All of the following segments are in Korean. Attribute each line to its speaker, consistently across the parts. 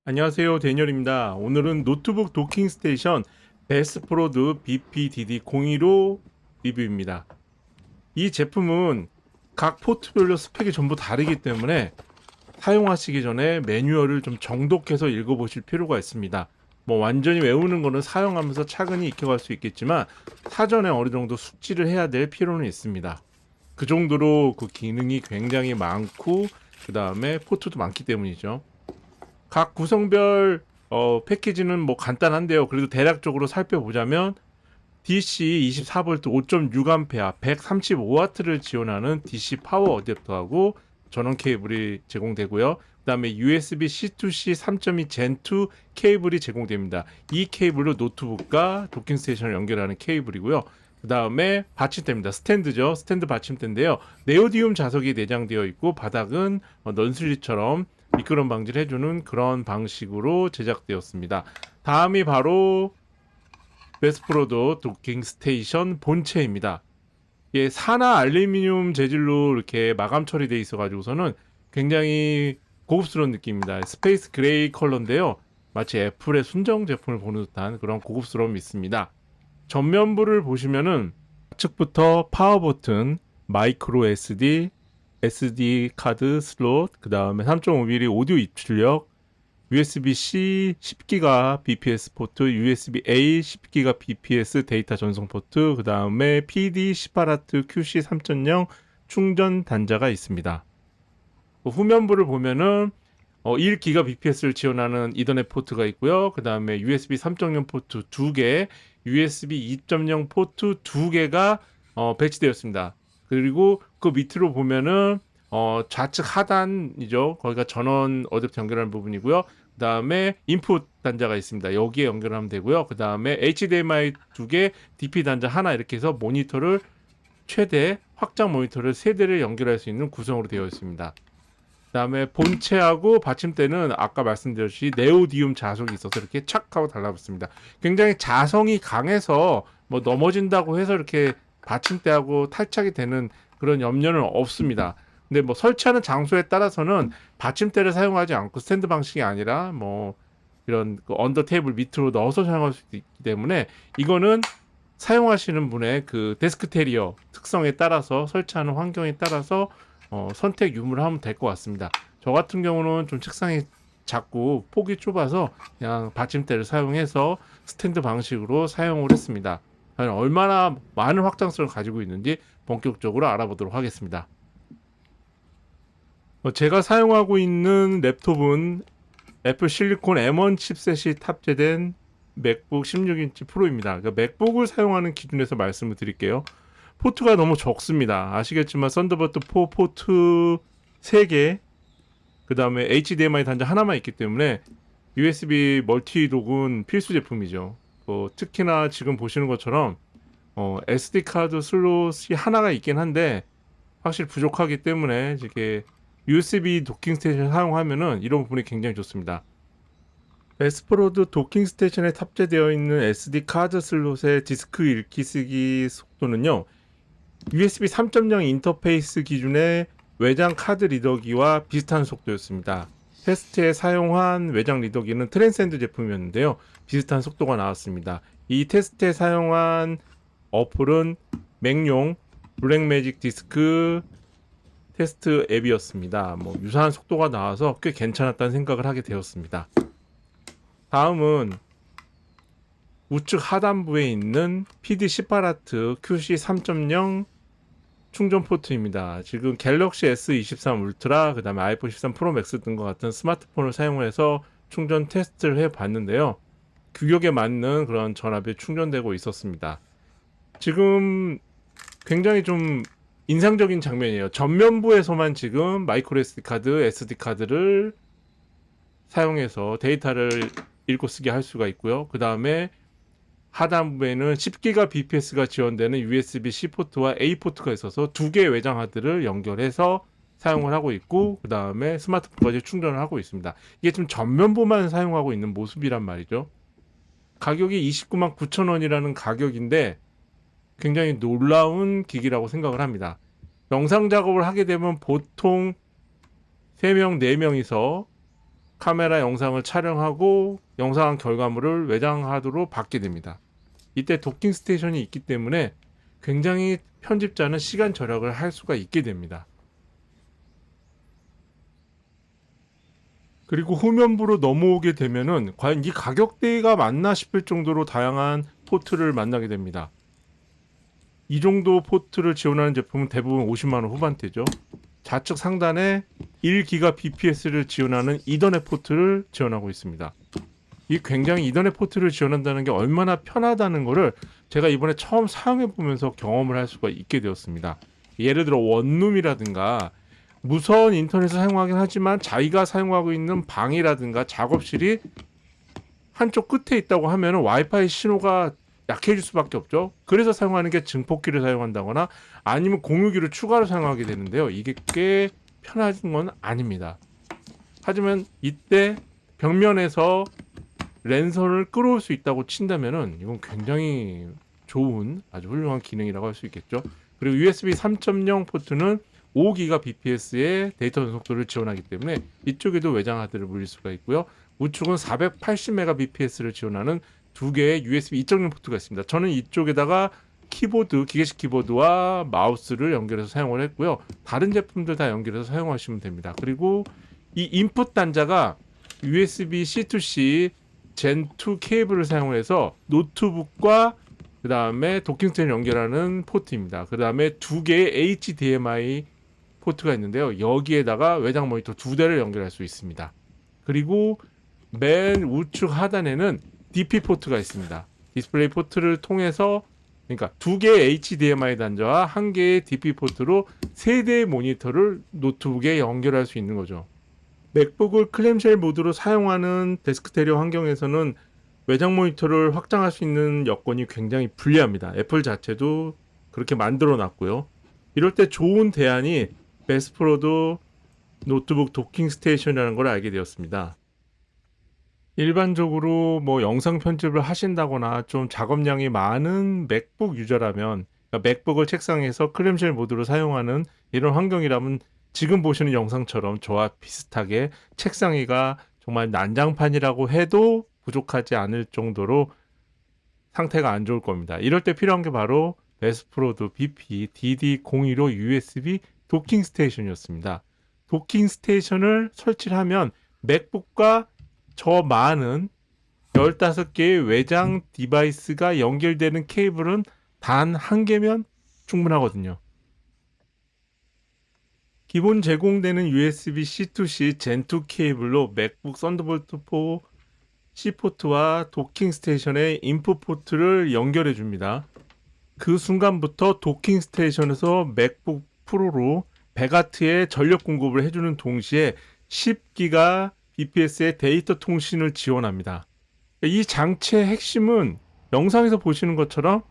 Speaker 1: 안녕하세요, 데니얼입니다. 오늘은 노트북 도킹 스테이션 베스프로드 BPDD01호 리뷰입니다. 이 제품은 각 포트별로 스펙이 전부 다르기 때문에 사용하시기 전에 매뉴얼을 좀 정독해서 읽어보실 필요가 있습니다. 뭐 완전히 외우는 거는 사용하면서 차근히 익혀갈 수 있겠지만 사전에 어느 정도 숙지를 해야 될 필요는 있습니다. 그 정도로 그 기능이 굉장히 많고 그 다음에 포트도 많기 때문이죠. 각 구성별 패키지는 뭐 간단한데요. 그래도 대략적으로 살펴보자면 DC 24V 5.6A 135W를 지원하는 DC 파워 어댑터하고 전원 케이블이 제공되고요. 그다음에 USB C2C 3.2 Gen2 케이블이 제공됩니다. 이 케이블로 노트북과 도킹 스테이션을 연결하는 케이블이고요. 그다음에 받침대입니다. 스탠드죠. 스탠드 받침대인데요. 네오디움 자석이 내장되어 있고 바닥은 넌슬립처럼 미끄럼 방지를 해주는 그런 방식으로 제작되었습니다. 다음이 바로 베스프로드 도킹 스테이션 본체입니다. 예, 산화 알루미늄 재질로 이렇게 마감 처리되어 있어가지고서는 굉장히 고급스러운 느낌입니다. 스페이스 그레이 컬러인데요. 마치 애플의 순정 제품을 보는 듯한 그런 고급스러움이 있습니다. 전면부를 보시면은 좌측부터 파워 버튼, 마이크로 SD, SD 카드 슬롯, 그 다음에 3.5mm 오디오 입출력, USB-C 10기가 BPS 포트, USB-A 10기가 BPS 데이터 전송 포트, 그 다음에 PD 18W QC 3.0 충전 단자가 있습니다. 후면부를 보면은 1기가 BPS를 지원하는 이더넷 포트가 있고요. 그 다음에 USB 3.0 포트 2개, USB 2.0 포트 2개가 배치되었습니다. 그리고 그 밑으로 보면은 좌측 하단이죠. 거기가 전원 어댑터 연결하는 부분이고요. 그 다음에 인풋 단자가 있습니다. 여기에 연결하면 되고요. 그 다음에 HDMI 2개, DP 단자 하나 이렇게 해서 모니터를 최대 확장 모니터를 3대를 연결할 수 있는 구성으로 되어 있습니다. 그다음에 본체하고 받침대는 아까 말씀드렸듯이 네오디움 자석이 있어서 이렇게 착 하고 달라붙습니다. 굉장히 자성이 강해서 뭐 넘어진다고 해서 이렇게 받침대하고 탈착이 되는 그런 염려는 없습니다. 근데 뭐 설치하는 장소에 따라서는 받침대를 사용하지 않고 스탠드 방식이 아니라 뭐 이런 그 언더 테이블 밑으로 넣어서 사용할 수 있기 때문에 이거는 사용하시는 분의 그 데스크 테리어 특성에 따라서 설치하는 환경에 따라서 선택 유무를 하면 될 것 같습니다. 저 같은 경우는 좀 책상이 작고 폭이 좁아서 그냥 받침대를 사용해서 스탠드 방식으로 사용을 했습니다. 과연 얼마나 많은 확장성을 가지고 있는지 본격적으로 알아보도록 하겠습니다. 제가 사용하고 있는 랩톱은 애플 실리콘 M1 칩셋이 탑재된 맥북 16인치 프로입니다. 그러니까 맥북을 사용하는 기준에서 말씀을 드릴게요. 포트가 너무 적습니다. 아시겠지만 썬더버드 4 포트 3개, 그 다음에 HDMI 단자 하나만 있기 때문에 USB 멀티독은 필수 제품이죠. 특히나 지금 보시는 것처럼 SD 카드 슬롯이 하나가 있긴 한데 확실히 부족하기 때문에 이렇게 USB 도킹 스테이션 사용하면은 이런 부분이 굉장히 좋습니다. 베스프로드 도킹 스테이션에 탑재되어 있는 SD 카드 슬롯의 디스크 읽기 쓰기 속도는요. USB 3.0 인터페이스 기준의 외장 카드 리더기와 비슷한 속도였습니다. 테스트에 사용한 외장 리더기는 트랜센드 제품이었는데요. 비슷한 속도가 나왔습니다. 이 테스트에 사용한 어플은 맥용 블랙매직 디스크 테스트 앱이었습니다. 뭐 유사한 속도가 나와서 꽤 괜찮았다는 생각을 하게 되었습니다. 다음은 우측 하단부에 있는 PD18W QC 3.0 충전 포트입니다. 지금 갤럭시 S23 울트라, 그 다음에 아이폰 13 프로 맥스 등과 같은 스마트폰을 사용해서 충전 테스트를 해봤는데요. 규격에 맞는 그런 전압이 충전되고 있었습니다. 지금 굉장히 좀 인상적인 장면이에요. 전면부에서만 지금 마이크로 SD 카드, SD 카드를 사용해서 데이터를 읽고 쓰게 할 수가 있고요. 그 다음에 하단부에는 10기가 BPS가 지원되는 USB-C 포트와 A 포트가 있어서 두 개의 외장 하드를 연결해서 사용을 하고 있고 그 다음에 스마트폰까지 충전을 하고 있습니다. 이게 좀 전면부만 사용하고 있는 모습이란 말이죠. 가격이 29만 9천 원이라는 가격인데 굉장히 놀라운 기기라고 생각을 합니다. 영상 작업을 하게 되면 보통 3명, 4명이서 카메라 영상을 촬영하고 영상 결과물을 외장하드로 받게 됩니다. 이때 도킹 스테이션이 있기 때문에 굉장히 편집자는 시간 절약을 할 수가 있게 됩니다. 그리고 후면부로 넘어오게 되면은 과연 이 가격대가 맞나 싶을 정도로 다양한 포트를 만나게 됩니다. 이 정도 포트를 지원하는 제품은 대부분 50만 원 후반대죠. 좌측 상단에 1기가 BPS를 지원하는 이더넷 포트를 지원하고 있습니다. 이 굉장히 이더넷 포트를 지원한다는 게 얼마나 편하다는 거를 제가 이번에 처음 사용해 보면서 경험을 할 수가 있게 되었습니다. 예를 들어 원룸이라든가 무선 인터넷을 사용하긴 하지만 자기가 사용하고 있는 방이라든가 작업실이 한쪽 끝에 있다고 하면 와이파이 신호가 약해질 수밖에 없죠. 그래서 사용하는 게 증폭기를 사용한다거나 아니면 공유기를 추가로 사용하게 되는데요. 이게 꽤 편한 건 아닙니다. 하지만 이때 벽면에서 랜선을 끌어올 수 있다고 친다면은 이건 굉장히 좋은 아주 훌륭한 기능이라고 할 수 있겠죠. 그리고 USB 3.0 포트는 5기가 BPS의 데이터 전속도를 지원하기 때문에 이쪽에도 외장 하드를 물릴 수가 있고요. 우측은 480Mbps를 지원하는 두 개의 USB 2.0 포트가 있습니다. 저는 이쪽에다가 키보드, 기계식 키보드와 마우스를 연결해서 사용을 했고요. 다른 제품들 다 연결해서 사용하시면 됩니다. 그리고 이 인풋 단자가 USB C2C 젠2 케이블을 사용해서 노트북과 그 다음에 도킹 스테이션 연결하는 포트입니다. 그 다음에 두 개의 HDMI 포트가 있는데요. 여기에다가 외장 모니터 두 대를 연결할 수 있습니다. 그리고 맨 우측 하단에는 DP 포트가 있습니다. 디스플레이 포트를 통해서 그러니까 두 개의 HDMI 단자와 한 개의 DP 포트로 세 대의 모니터를 노트북에 연결할 수 있는 거죠. 맥북을 클램쉘 모드로 사용하는 데스크테리어 환경에서는 외장 모니터를 확장할 수 있는 여건이 굉장히 불리합니다. 애플 자체도 그렇게 만들어 놨고요. 이럴 때 좋은 대안이 베스프로드 노트북 도킹 스테이션이라는 걸 알게 되었습니다. 일반적으로 뭐 영상 편집을 하신다거나 좀 작업량이 많은 맥북 유저라면 그러니까 맥북을 책상에서 클램쉘 모드로 사용하는 이런 환경이라면 지금 보시는 영상처럼 저와 비슷하게 책상 위가 정말 난장판이라고 해도 부족하지 않을 정도로 상태가 안 좋을 겁니다. 이럴 때 필요한 게 바로 베스프로드 BP DD015 USB 도킹 스테이션이었습니다. 도킹 스테이션을 설치를 하면 맥북과 저 많은 15개의 외장 디바이스가 연결되는 케이블은 단 한 개면 충분하거든요. 기본 제공되는 USB C2C 젠2 케이블로 맥북 썬더볼트 4 C포트와 도킹 스테이션의 인풋 포트를 연결해 줍니다. 그 순간부터 도킹 스테이션에서 맥북 프로로 100W의 전력 공급을 해주는 동시에 10기가 BPS의 데이터 통신을 지원합니다. 이 장치의 핵심은 영상에서 보시는 것처럼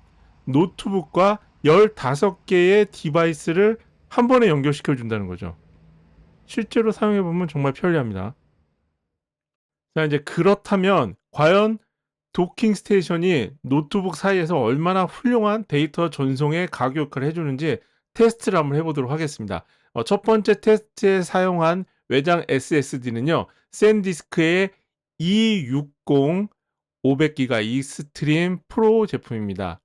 Speaker 1: 노트북과 15개의 디바이스를 한 번에 연결시켜 준다는 거죠. 실제로 사용해 보면 정말 편리합니다. 자, 이제 그렇다면 과연 도킹 스테이션이 노트북 사이에서 얼마나 훌륭한 데이터 전송에 가교 역할을 해주는지 테스트를 한번 해보도록 하겠습니다. 첫 번째 테스트에 사용한 외장 SSD는요, 샌디스크의 E60 500기가 익스트림 프로 제품입니다.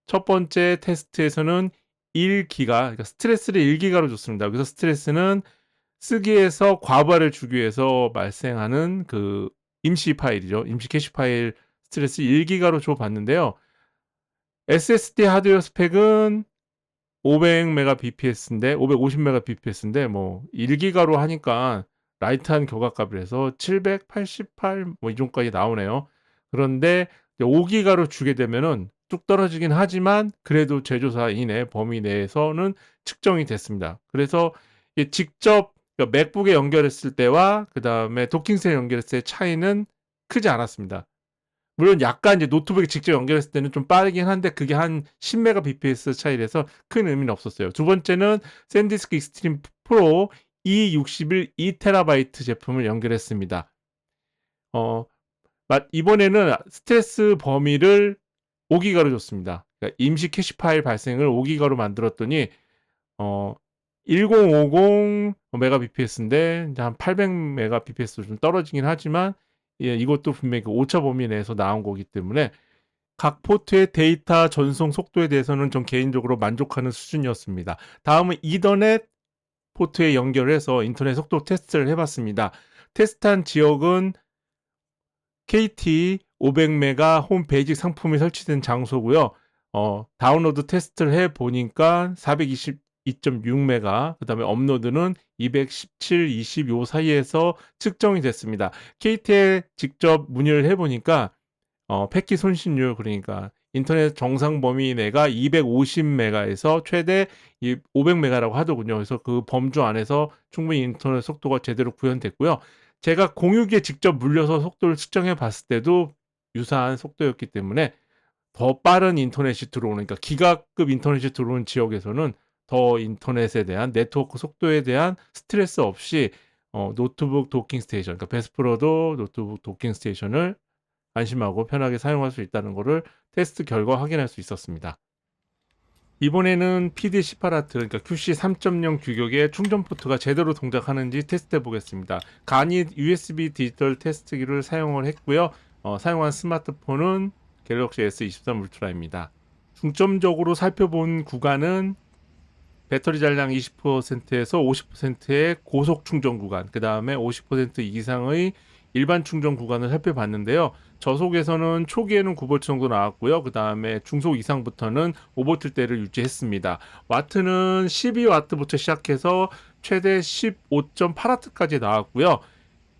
Speaker 1: 첫 번째 테스트에서는 1기가, 그러니까 스트레스를 1기가로 줬습니다. 그래서 스트레스는 쓰기에서 과부하를 주기 위해서 발생하는 그 임시 파일이죠. 임시 캐시 파일 스트레스 1기가로 줘봤는데요. SSD 하드웨어 스펙은 500Mbps인데 550Mbps인데 뭐 1기가로 하니까 라이트한 교각값을 해서 788 뭐 이 정도까지 나오네요. 그런데 5기가로 주게 되면은 뚝 떨어지긴 하지만 그래도 제조사 이내 범위 내에서는 측정이 됐습니다. 그래서 직접 맥북에 연결했을 때와 그 다음에 도킹스에 연결했을 때 차이는 크지 않았습니다. 물론 약간 이제 노트북에 직접 연결했을 때는 좀 빠르긴 한데 그게 한 10Mbps 차이라서 큰 의미는 없었어요. 두 번째는 샌디스크 익스트림 프로 E61 2TB 제품을 연결했습니다. 이번에는 스트레스 범위를 5기가로 줬습니다. 그러니까 임시 캐시 파일 발생을 5기가로 만들었더니 1050 메가bps인데 한 800 메가bps로 좀 떨어지긴 하지만 예, 이것도 분명히 그 오차 범위 내에서 나온 거기 때문에 각 포트의 데이터 전송 속도에 대해서는 좀 개인적으로 만족하는 수준이었습니다. 다음은 이더넷 포트에 연결해서 인터넷 속도 테스트를 해봤습니다. 테스트한 지역은 KT 500메가 홈 베이직 상품이 설치된 장소고요. 다운로드 테스트를 해보니까 422.6메가, 그 다음에 업로드는 217, 20 요 사이에서 측정이 됐습니다. KT에 직접 문의를 해보니까 패킷 손실률, 그러니까 인터넷 정상 범위 내가 250메가에서 최대 500메가라고 하더군요. 그래서 그 범주 안에서 충분히 인터넷 속도가 제대로 구현됐고요. 제가 공유기에 직접 물려서 속도를 측정해 봤을 때도 유사한 속도였기 때문에 더 빠른 인터넷이 들어오는, 그러니까 기가급 인터넷이 들어오는 지역에서는 더 인터넷에 대한 네트워크 속도에 대한 스트레스 없이 노트북 도킹 스테이션, 그러니까 베스프로도 노트북 도킹 스테이션을 안심하고 편하게 사용할 수 있다는 것을 테스트 결과 확인할 수 있었습니다. 이번에는 PD18 그러니까 QC 3.0 규격의 충전 포트가 제대로 동작하는지 테스트해 보겠습니다. 간이 USB 디지털 테스트기를 사용을 했고요. 사용한 스마트폰은 갤럭시 S23 울트라입니다. 중점적으로 살펴본 구간은 배터리 잔량 20%에서 50%의 고속 충전 구간, 그 다음에 50% 이상의 일반 충전 구간을 살펴봤는데요. 저속에서는 초기에는 9V 정도 나왔고요. 그 다음에 중속 이상부터는 5V대를 유지했습니다. 와트는 12W부터 시작해서 최대 15.8W까지 나왔고요.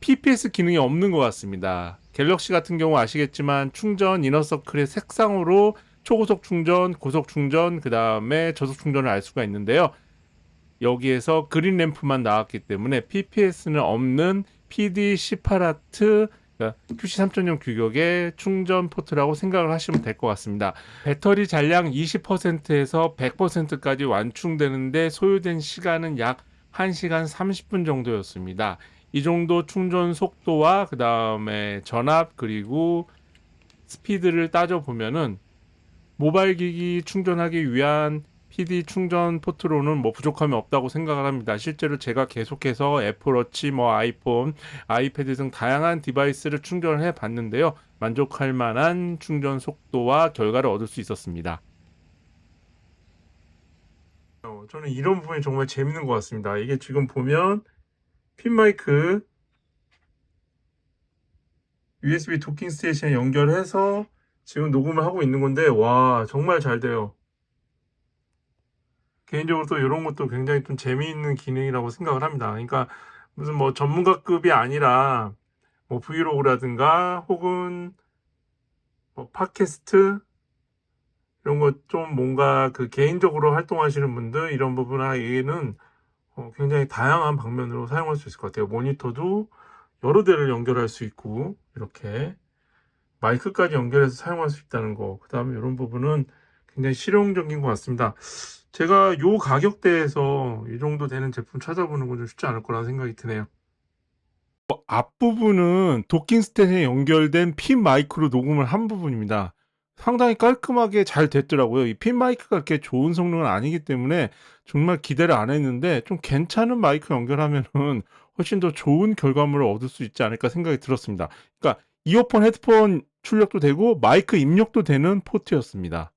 Speaker 1: PPS 기능이 없는 것 같습니다. 갤럭시 같은 경우 아시겠지만 충전 이너서클의 색상으로 초고속 충전, 고속 충전, 그 다음에 저속 충전을 알 수가 있는데요. 여기에서 그린 램프만 나왔기 때문에 PPS는 없는 PD18W 그러니까 QC 3.0 규격의 충전 포트라고 생각을 하시면 될 것 같습니다. 배터리 잔량 20%에서 100%까지 완충되는데 소요된 시간은 약 1시간 30분 정도였습니다. 이 정도 충전 속도와 그 다음에 전압 그리고 스피드를 따져보면은 모바일 기기 충전하기 위한 PD 충전 포트로는 뭐 부족함이 없다고 생각을 합니다. 실제로 제가 계속해서 애플워치, 아이폰, 아이패드 등 다양한 디바이스를 충전을 해 봤는데요. 만족할 만한 충전 속도와 결과를 얻을 수 있었습니다. 저는 이런 부분이 정말 재밌는 것 같습니다. 이게 지금 보면 핀 마이크 USB 도킹 스테이션에 연결해서 지금 녹음을 하고 있는 건데, 와, 정말 잘 돼요. 개인적으로 또 이런 것도 굉장히 좀 재미있는 기능이라고 생각을 합니다. 그러니까 무슨 뭐 전문가급이 아니라 뭐 브이로그라든가 혹은 뭐 팟캐스트 이런 거 좀 뭔가 그 개인적으로 활동하시는 분들 이런 부분에는 굉장히 다양한 방면으로 사용할 수 있을 것 같아요. 모니터도 여러 대를 연결할 수 있고 이렇게 마이크까지 연결해서 사용할 수 있다는 거. 그 다음에 이런 부분은 굉장히 실용적인 것 같습니다. 제가 요 가격대에서 이 정도 되는 제품 찾아보는 건 좀 쉽지 않을 거라는 생각이 드네요. 앞부분은 도킹 스탠에 연결된 핀 마이크로 녹음을 한 부분입니다. 상당히 깔끔하게 잘 됐더라고요. 이 핀 마이크가 그렇게 좋은 성능은 아니기 때문에 정말 기대를 안 했는데 좀 괜찮은 마이크 연결하면은 훨씬 더 좋은 결과물을 얻을 수 있지 않을까 생각이 들었습니다. 그러니까 이어폰, 헤드폰 출력도 되고 마이크 입력도 되는 포트였습니다.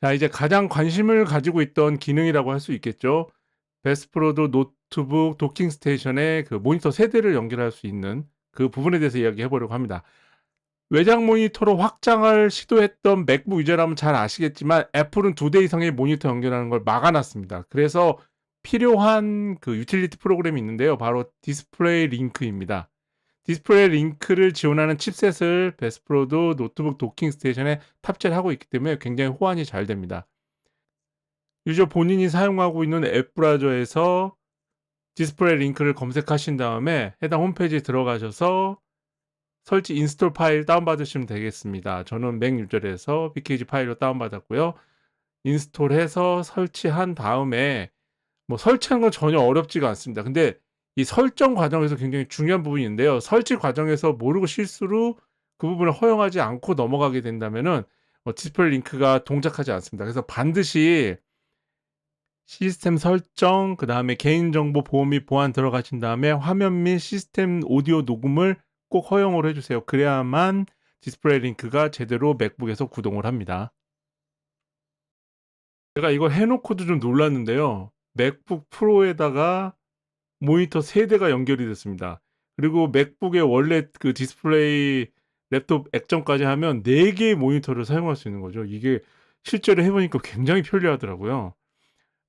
Speaker 1: 자, 이제 가장 관심을 가지고 있던 기능이라고 할 수 있겠죠. 베스프로도 노트북 도킹 스테이션에 그 모니터 세대를 연결할 수 있는 그 부분에 대해서 이야기해 보려고 합니다. 외장 모니터로 확장을 시도했던 맥북 유저라면 잘 아시겠지만 애플은 2대 이상의 모니터 연결하는 걸 막아놨습니다. 그래서 필요한 그 유틸리티 프로그램이 있는데요. 바로 디스플레이 링크입니다. 디스플레이 링크를 지원하는 칩셋을 베스프로도 노트북 도킹 스테이션에 탑재를 하고 있기 때문에 굉장히 호환이 잘 됩니다. 유저 본인이 사용하고 있는 앱 브라우저에서 디스플레이 링크를 검색하신 다음에 해당 홈페이지에 들어가셔서 설치 인스톨 파일 다운받으시면 되겠습니다. 저는 맥 유저라서 PKG 파일로 다운받았고요. 인스톨해서 설치한 다음에 뭐 설치하는 건 전혀 어렵지가 않습니다. 근데 이 설정 과정에서 굉장히 중요한 부분인데요. 설치 과정에서 모르고 실수로 그 부분을 허용하지 않고 넘어가게 된다면은 디스플레이 링크가 동작하지 않습니다. 그래서 반드시 시스템 설정, 그 다음에 개인정보 보호 및 보안 들어가신 다음에 화면 및 시스템 오디오 녹음을 꼭 허용을 해주세요. 그래야만 디스플레이 링크가 제대로 맥북에서 구동을 합니다. 제가 이걸 해놓고도 좀 놀랐는데요. 맥북 프로에다가 모니터 3대가 연결이 됐습니다. 그리고 맥북의 원래 그 디스플레이 랩톱 액정까지 하면 4개의 모니터를 사용할 수 있는 거죠. 이게 실제로 해보니까 굉장히 편리하더라고요.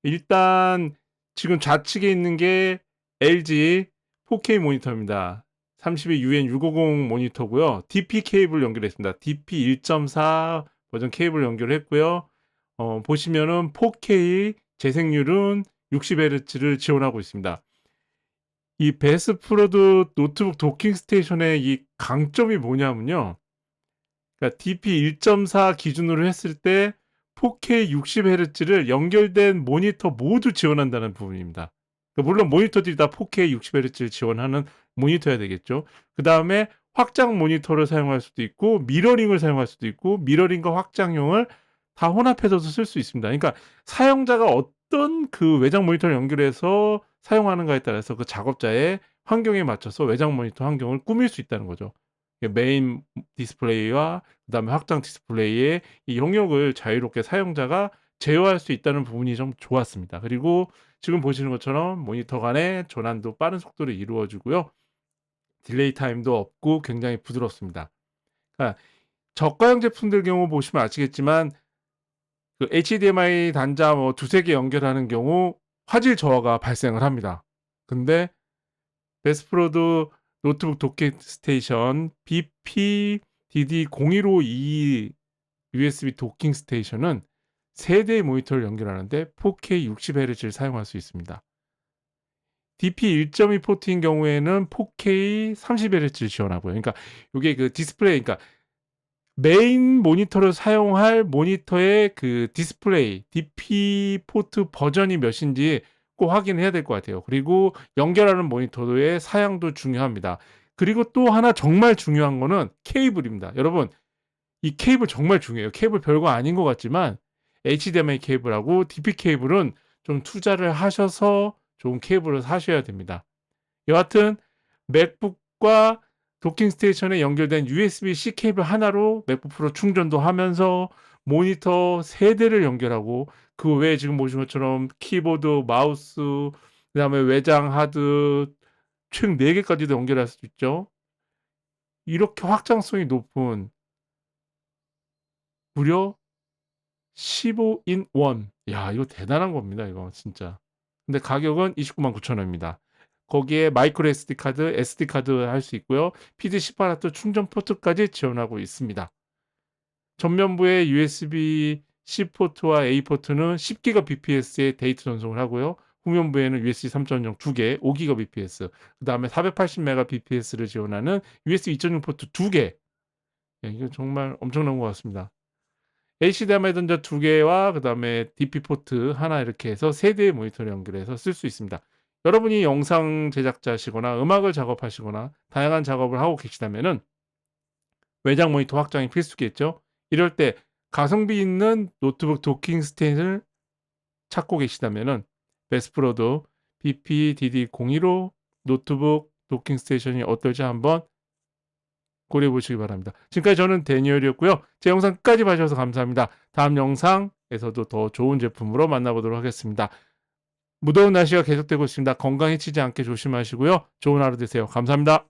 Speaker 1: 일단 지금 좌측에 있는 게 LG 4K 모니터입니다. 32UN650 모니터고요. DP 케이블 연결했습니다. DP 1.4 버전 케이블 연결했고요. 보시면은 4K 재생률은 60Hz를 지원하고 있습니다. 이 베스 프로드 노트북 도킹 스테이션의 이 강점이 뭐냐면요. 그러니까 DP 1.4 기준으로 했을 때 4K 60Hz를 연결된 모니터 모두 지원한다는 부분입니다. 그러니까 물론 모니터들이 다 4K 60Hz를 지원하는 모니터여야 되겠죠. 그 다음에 확장 모니터를 사용할 수도 있고 미러링을 사용할 수도 있고 미러링과 확장용을 다 혼합해서도 쓸 수 있습니다. 그러니까 사용자가 어떤 그 외장 모니터를 연결해서 사용하는가에 따라서 그 작업자의 환경에 맞춰서 외장 모니터 환경을 꾸밀 수 있다는 거죠. 메인 디스플레이와 그다음에 확장 디스플레이의 이 영역을 자유롭게 사용자가 제어할 수 있다는 부분이 좀 좋았습니다. 그리고 지금 보시는 것처럼 모니터 간의 전환도 빠른 속도로 이루어지고요. 딜레이 타임도 없고 굉장히 부드럽습니다. 그러니까 저가형 제품들 경우 보시면 아시겠지만 그 HDMI 단자 뭐 두세 개 연결하는 경우 화질 저하가 발생을 합니다. 근데 베스프로드 노트북 도킹 스테이션 BPDD0152 USB 도킹 스테이션은 3대의 모니터를 연결하는데 4K 60Hz를 사용할 수 있습니다. DP 1.2 포트인 경우에는 4K 30Hz를 지원하고요. 그러니까 이게 그 디스플레이, 그러니까 메인 모니터를 사용할 모니터의 그 디스플레이 DP 포트 버전이 몇인지 꼭 확인해야 될 것 같아요. 그리고 연결하는 모니터의 사양도 중요합니다. 그리고 또 하나 정말 중요한 거는 케이블입니다. 여러분, 이 케이블 정말 중요해요. 케이블 별거 아닌 것 같지만 HDMI 케이블하고 DP 케이블은 좀 투자를 하셔서 좋은 케이블을 사셔야 됩니다. 여하튼 맥북과 도킹 스테이션에 연결된 USB-C 케이블 하나로 맥북 프로 충전도 하면서 모니터 3대를 연결하고 그 외에 지금 보신 것처럼 키보드, 마우스, 그다음에 외장 하드 총 4개까지도 연결할 수 있죠. 이렇게 확장성이 높은 무려 15in 1. 야, 이거 대단한 겁니다, 이거 진짜. 근데 가격은 299,900원입니다. 거기에 마이크로 SD 카드, SD 카드 할 수 있고요. PD18 충전 포트까지 지원하고 있습니다. 전면부의 USB-C 포트와 A 포트는 10GBps의 데이터 전송을 하고요. 후면부에는 USB 3.0 2개, 5GBps, 그 다음에 480Mbps를 지원하는 USB 2.0 포트 2개. 이거 정말 엄청난 것 같습니다. HDMI 전자 2개와 그 다음에 DP 포트 하나 이렇게 해서 3대의 모니터를 연결해서 쓸 수 있습니다. 여러분이 영상 제작자시거나 음악을 작업하시거나 다양한 작업을 하고 계시다면은 외장 모니터 확장이 필수겠죠. 이럴 때 가성비 있는 노트북 도킹 스테이션을 찾고 계시다면은 베스프로드 BPDD0115 노트북 도킹 스테이션이 어떨지 한번 고려해 보시기 바랍니다. 지금까지 저는 데니얼이었고요. 제 영상 끝까지 봐주셔서 감사합니다. 다음 영상에서도 더 좋은 제품으로 만나보도록 하겠습니다. 무더운 날씨가 계속되고 있습니다. 건강 해치지 않게 조심하시고요. 좋은 하루 되세요. 감사합니다.